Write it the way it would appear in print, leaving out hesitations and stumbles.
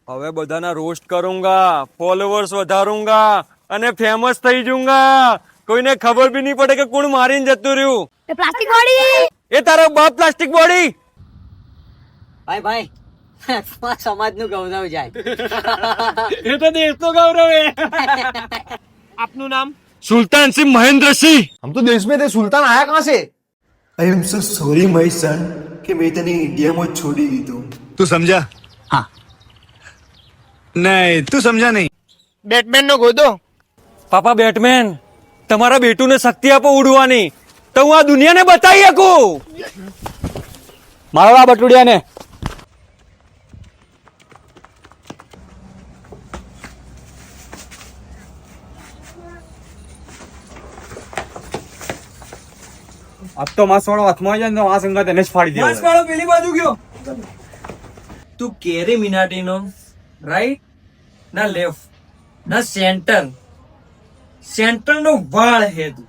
હવે બધાના roast કरूंगा, followers વધાरूंगा અને ફેમસ થઈ જાઉंगा. કોઈને ખબર બી નહીં પડે કે કોણ મારીને જતું રહ્યું. એ પ્લાસ્ટિક બોડી એ તારો બાપ પ્લાસ્ટિક બોડી. ભાઈ ભાઈ સમાજ નું ગૌરવ જાય. એ તો દેશ નો ગૌરવ હે. આપનું નામ? सुल्तान सिंह महेंद्र सिंह. हम तो देश में थे, सुल्तान आया कहाँ से? I am so sorry my son कि मैं तने इंडिया में छोड़ी દીધો. तू समझा? हाँ. नहीं, तू समझा नहीं. બેટમેન નો ગોદો. પાપા બેટમેન, તમારા બેટુને શક્તિ આપો ઉડવાની, તો હું આ દુનિયાને બતાવી શકું. મારો આ બટુડિયાને. अब तो मास वाળો હાથમાં આવી જાય ને તો આ સંગાત એને જ ફાડી દેવો. માસ વાળો પેલી બાજુ ગયો. તું કેરી મિનાટીનો રાઈટ ના લેફ્ટ ના સેન્ટર નો વાળ હે તું.